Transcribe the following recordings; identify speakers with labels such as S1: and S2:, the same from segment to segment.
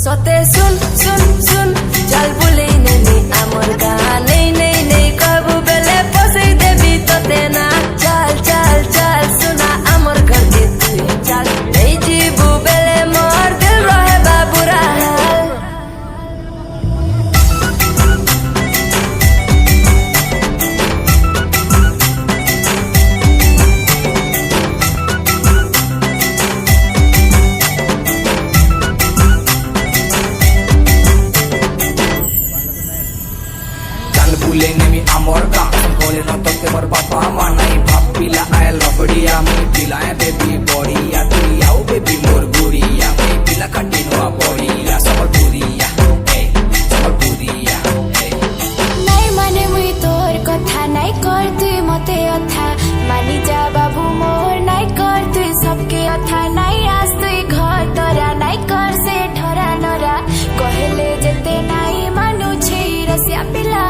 S1: सते सुन सुन सुन चल बुले नहीं आमर गाँ नहीं नहीं नहीं कबू बेले पसई देवी तते ना चल चल चल सुना आमर घर के तू चल नहीं जीबू बेले मोर दिल रहे बाबूरा
S2: बुलेने मी आमोर का बोले न तो के मोर पापा मानाई भाप पिला आयल रबड़िया मी पिलाए बेबी बॉडिया तू आओ बेबी मोर गुड़िया मी पिला कंटिन्यू बॉडिया सबल पूरिया ए सबल पूरिया ए
S3: नहीं माने मुई तोर कथा नहीं कर तू मते अथा मानी जा बाबू मोर नहीं कर तू सबके अथा नहीं आज तू घर तोरा नहीं कर से ठरा नरा कहले जेते नहीं मानु छी रसिया पिला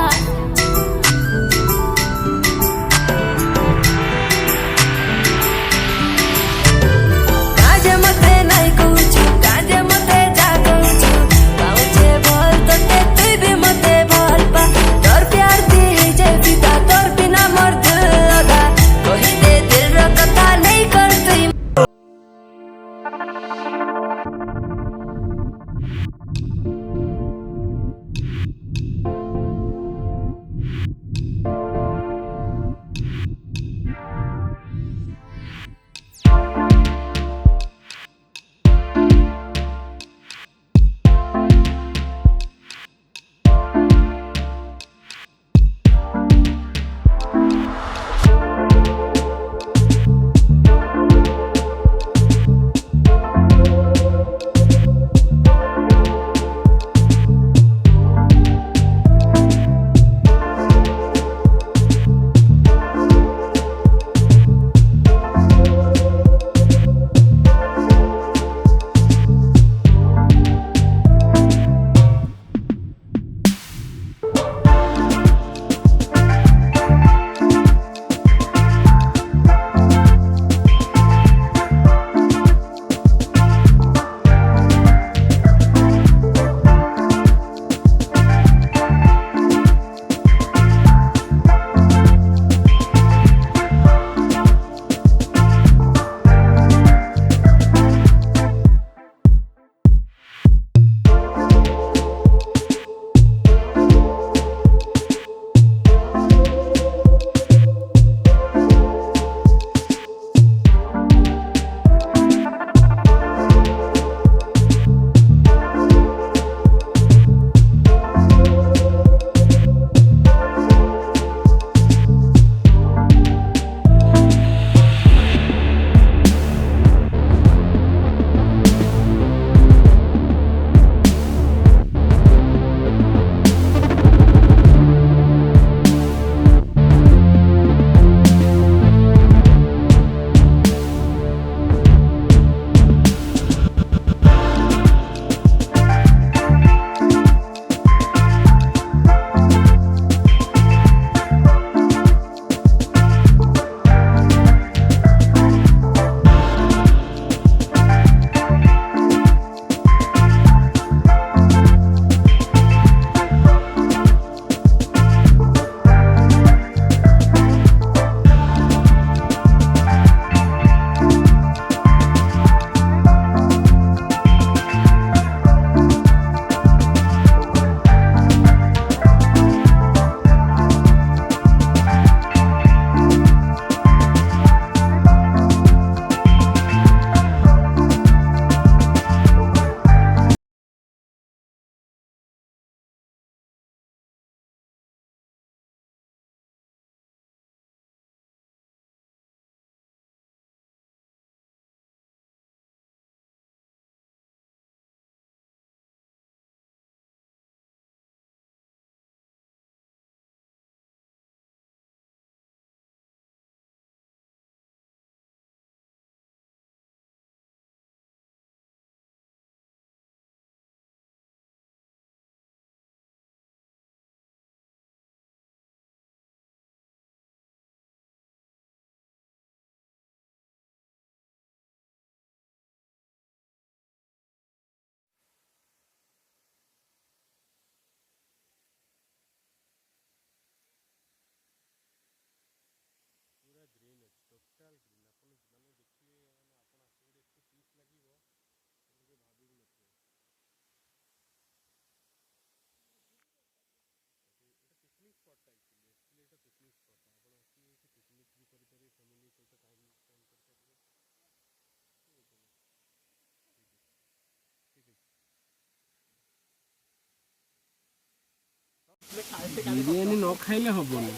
S4: बिरयानी न खाइले हबनी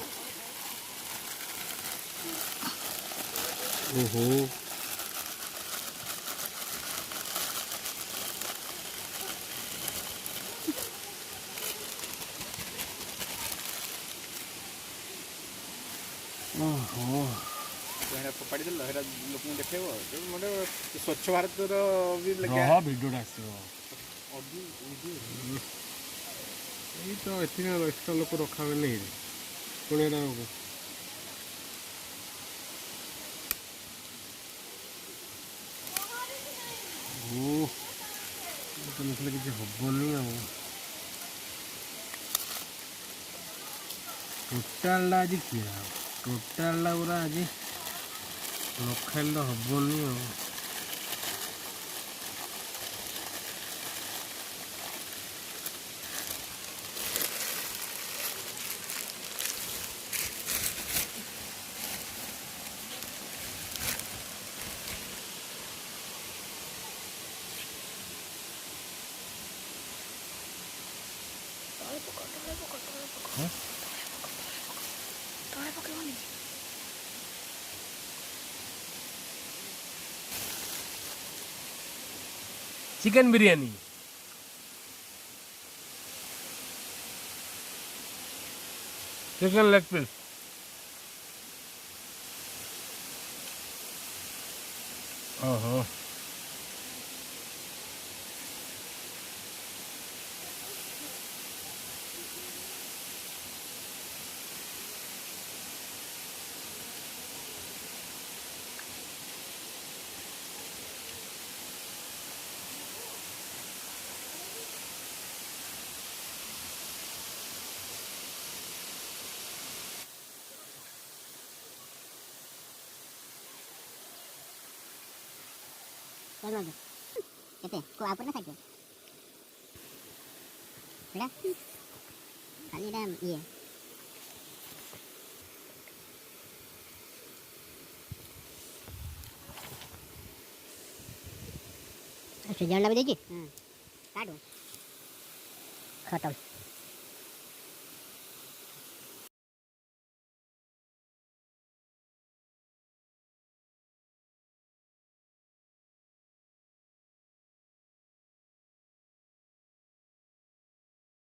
S4: ओहो ओहो
S5: फोपाड़ी देल हेरा लोक देखेब मतलब स्वच्छ भारत भी लगे
S4: हां वीडियोटा आसीबो ये तो इतना एक्स्ट्रा लोक रखा हुए नहीं पुणे तो मतलब किसी हबनी टोटाल आज किया टोटाल पूरा आज न खाइल तो हबनी chicken biryani chicken leg piece ओहो
S6: केते को ऊपर ना थाके बेटा खाली डाम ये अच्छा जानला भी देखी काटो खत्म